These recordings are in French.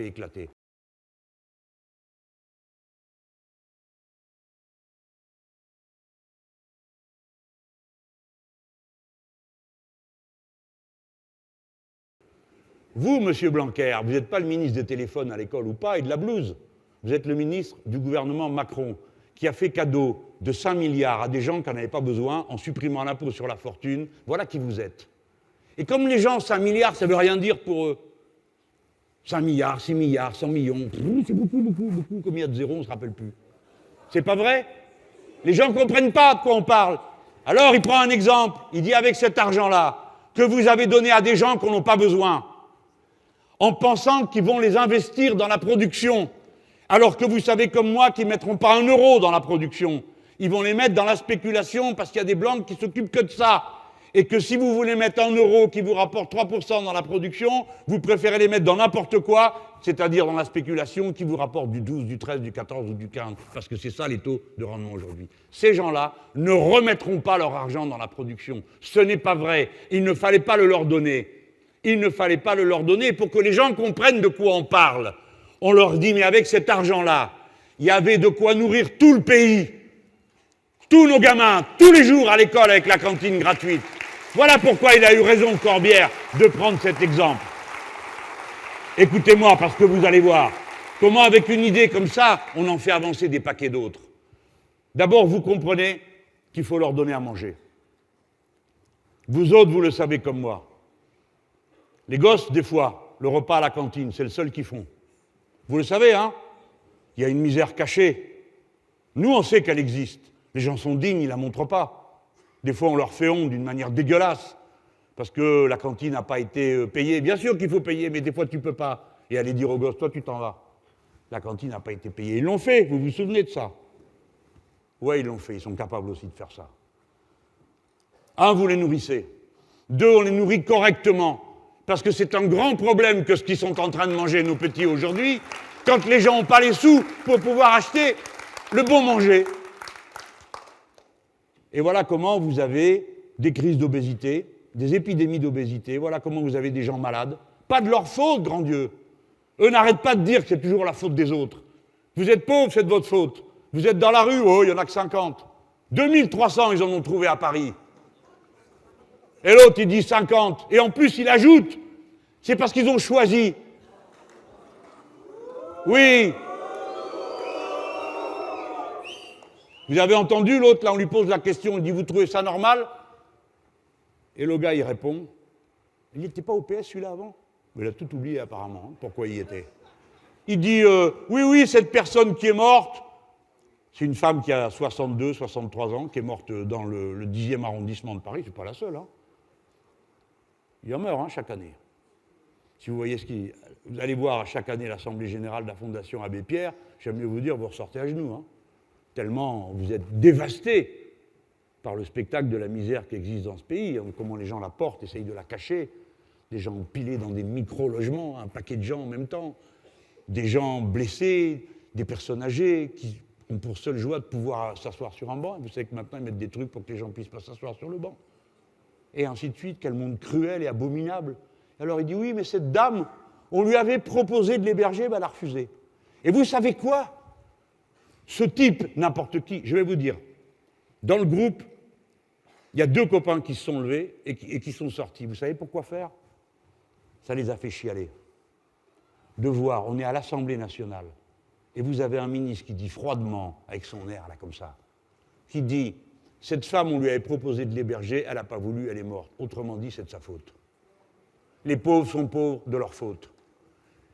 fait éclater. Vous, monsieur Blanquer, vous n'êtes pas le ministre des téléphones à l'école ou pas, et de la blouse. Vous êtes le ministre du gouvernement Macron, qui a fait cadeau de 5 milliards à des gens qui n'en avaient pas besoin en supprimant l'impôt sur la fortune. Voilà qui vous êtes. Et comme les gens, 5 milliards, ça ne veut rien dire pour eux. 5 milliards, 6 milliards, 100 millions, c'est beaucoup, beaucoup, beaucoup. Combien de zéros, on ne se rappelle plus. C'est pas vrai? Les gens ne comprennent pas de quoi on parle. Alors, il prend un exemple. Il dit, avec cet argent-là, que vous avez donné à des gens qui n'en ont pas besoin, en pensant qu'ils vont les investir dans la production, alors que vous savez comme moi qu'ils ne mettront pas 1 euro dans la production. Ils vont les mettre dans la spéculation parce qu'il y a des blancs qui s'occupent que de ça. Et que si vous voulez mettre 1 euro qui vous rapporte 3% dans la production, vous préférez les mettre dans n'importe quoi, c'est-à-dire dans la spéculation qui vous rapporte du 12, du 13, du 14 ou du 15, parce que c'est ça les taux de rendement aujourd'hui. Ces gens-là ne remettront pas leur argent dans la production. Ce n'est pas vrai. Il ne fallait pas le leur donner. Il ne fallait pas le leur donner pour que les gens comprennent de quoi on parle. On leur dit, mais avec cet argent-là, il y avait de quoi nourrir tout le pays, tous nos gamins, tous les jours à l'école avec la cantine gratuite. Voilà pourquoi il a eu raison, Corbière, de prendre cet exemple. Écoutez-moi, parce que vous allez voir comment, avec une idée comme ça, on en fait avancer des paquets d'autres. D'abord, vous comprenez qu'il faut leur donner à manger. Vous autres, vous le savez comme moi. Les gosses, des fois, le repas à la cantine, c'est le seul qu'ils font. Vous le savez, hein? Il y a une misère cachée. Nous, on sait qu'elle existe. Les gens sont dignes, ils ne la montrent pas. Des fois, on leur fait honte d'une manière dégueulasse, parce que la cantine n'a pas été payée. Bien sûr qu'il faut payer, mais des fois, tu ne peux pas. Et aller dire aux gosses, toi, tu t'en vas. La cantine n'a pas été payée. Ils l'ont fait, vous vous souvenez de ça? Ouais, ils l'ont fait, ils sont capables aussi de faire ça. 1, vous les nourrissez. 2, on les nourrit correctement. Parce que c'est un grand problème que ce qu'ils sont en train de manger, nos petits, aujourd'hui, quand les gens n'ont pas les sous pour pouvoir acheter le bon manger. Et voilà comment vous avez des crises d'obésité, des épidémies d'obésité, voilà comment vous avez des gens malades. Pas de leur faute, grand Dieu. Eux n'arrêtent pas de dire que c'est toujours la faute des autres. Vous êtes pauvres, c'est de votre faute. Vous êtes dans la rue, oh, il n'y en a que 50. 2300, ils en ont trouvé à Paris. Et l'autre, il dit 50. Et en plus, il ajoute, c'est parce qu'ils ont choisi. Oui. Vous avez entendu l'autre, là, on lui pose la question, il dit, vous trouvez ça normal? Et le gars, il répond, il n'était pas au PS, celui-là, avant? Mais il a tout oublié, apparemment, hein, pourquoi il y était. Il dit, oui, oui, cette personne qui est morte, c'est une femme qui a 62, 63 ans, qui est morte dans le 10e arrondissement de Paris, c'est pas la seule, hein. Il en meurt, hein, chaque année. Si vous voyez vous allez voir chaque année l'Assemblée Générale de la Fondation Abbé Pierre, j'aime mieux vous dire, vous ressortez à genoux, hein. Tellement vous êtes dévastés par le spectacle de la misère qui existe dans ce pays, hein, comment les gens la portent, essayent de la cacher, des gens empilés dans des micro-logements, un paquet de gens en même temps, des gens blessés, des personnes âgées qui ont pour seule joie de pouvoir s'asseoir sur un banc. Vous savez que maintenant ils mettent des trucs pour que les gens ne puissent pas s'asseoir sur le banc. Et ainsi de suite, quel monde cruel et abominable. Alors il dit, oui, mais cette dame, on lui avait proposé de l'héberger, ben elle a refusé. Et vous savez quoi? Ce type, n'importe qui, je vais vous dire, dans le groupe, il y a 2 copains qui se sont levés et qui sont sortis. Vous savez pourquoi faire? Ça les a fait chialer. De voir, on est à l'Assemblée nationale, et vous avez un ministre qui dit froidement, avec son air là comme ça, qui dit, cette femme, on lui avait proposé de l'héberger, elle n'a pas voulu, elle est morte. Autrement dit, c'est de sa faute. Les pauvres sont pauvres de leur faute.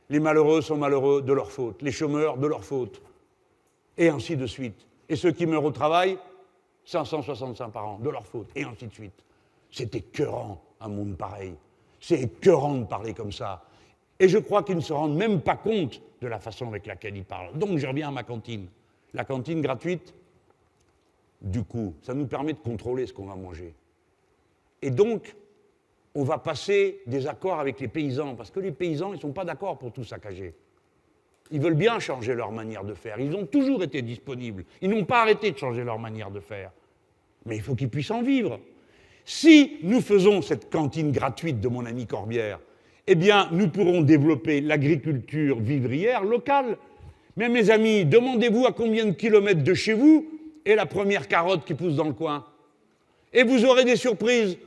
Les malheureux sont malheureux de leur faute. Les chômeurs de leur faute. Et ainsi de suite. Et ceux qui meurent au travail, 565 par an, de leur faute. Et ainsi de suite. C'est écœurant, un monde pareil. C'est écœurant de parler comme ça. Et je crois qu'ils ne se rendent même pas compte de la façon avec laquelle ils parlent. Donc je reviens à ma cantine. La cantine gratuite, du coup, ça nous permet de contrôler ce qu'on va manger. Et donc, on va passer des accords avec les paysans, parce que les paysans, ils ne sont pas d'accord pour tout saccager. Ils veulent bien changer leur manière de faire. Ils ont toujours été disponibles. Ils n'ont pas arrêté de changer leur manière de faire. Mais il faut qu'ils puissent en vivre. Si nous faisons cette cantine gratuite de mon ami Corbière, eh bien, nous pourrons développer l'agriculture vivrière locale. Mais mes amis, demandez-vous à combien de kilomètres de chez vous est la première carotte qui pousse dans le coin. Et vous aurez des surprises.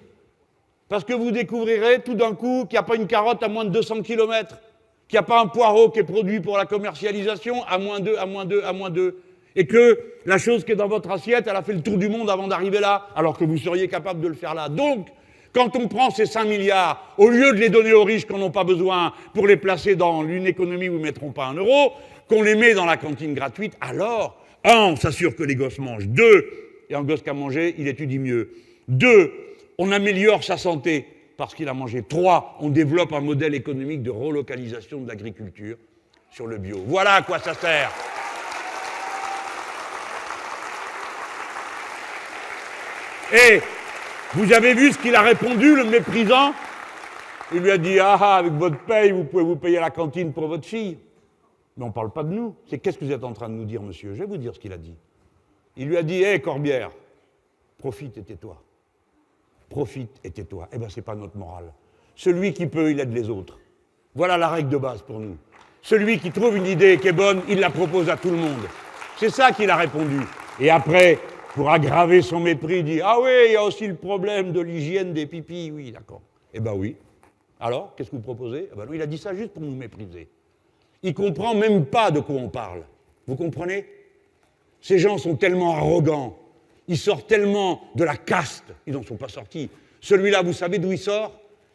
Parce que vous découvrirez tout d'un coup qu'il n'y a pas une carotte à moins de 200 kilomètres, qu'il n'y a pas un poireau qui est produit pour la commercialisation à -2, à -2, à -2. Et que la chose qui est dans votre assiette, elle a fait le tour du monde avant d'arriver là, alors que vous seriez capable de le faire là. Donc, quand on prend ces 5 milliards, au lieu de les donner aux riches qui n'en ont pas besoin, pour les placer dans une économie où ils ne mettront pas 1 euro, qu'on les met dans la cantine gratuite, alors, 1, on s'assure que les gosses mangent. 2, et un gosse qui a mangé, il étudie mieux. 2, on améliore sa santé parce qu'il a mangé. 3, on développe un modèle économique de relocalisation de l'agriculture sur le bio. Voilà à quoi ça sert. Et vous avez vu ce qu'il a répondu, le méprisant? Il lui a dit « Ah, avec votre paye, vous pouvez vous payer la cantine pour votre fille. » Mais on ne parle pas de nous. C'est qu'est-ce que vous êtes en train de nous dire, monsieur? Je vais vous dire ce qu'il a dit. Il lui a dit « Hé, Corbière, profite et tais-toi. Profite et tais-toi. » Eh bien, ce n'est pas notre morale. Celui qui peut, il aide les autres. Voilà la règle de base pour nous. Celui qui trouve une idée qui est bonne, il la propose à tout le monde. C'est ça qu'il a répondu. Et après, pour aggraver son mépris, il dit « Ah oui, il y a aussi le problème de l'hygiène des pipis. » Oui, d'accord. Eh bien oui. Alors, qu'est-ce que vous proposez? Eh ben non, il a dit ça juste pour nous mépriser. Il ne comprend même pas de quoi on parle. Vous comprenez? Ces gens sont tellement arrogants. Ils sortent tellement de la caste. Ils n'en sont pas sortis. Celui-là, vous savez d'où il sort?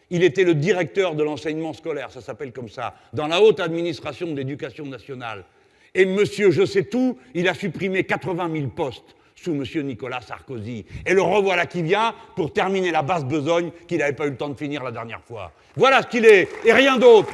Il était le directeur de l'enseignement scolaire, ça s'appelle comme ça, dans la haute administration de l'éducation nationale. Et monsieur Je sais tout, il a supprimé 80 000 postes sous monsieur Nicolas Sarkozy. Et le revoilà qui vient pour terminer la basse besogne qu'il n'avait pas eu le temps de finir la dernière fois. Voilà ce qu'il est, et rien d'autre.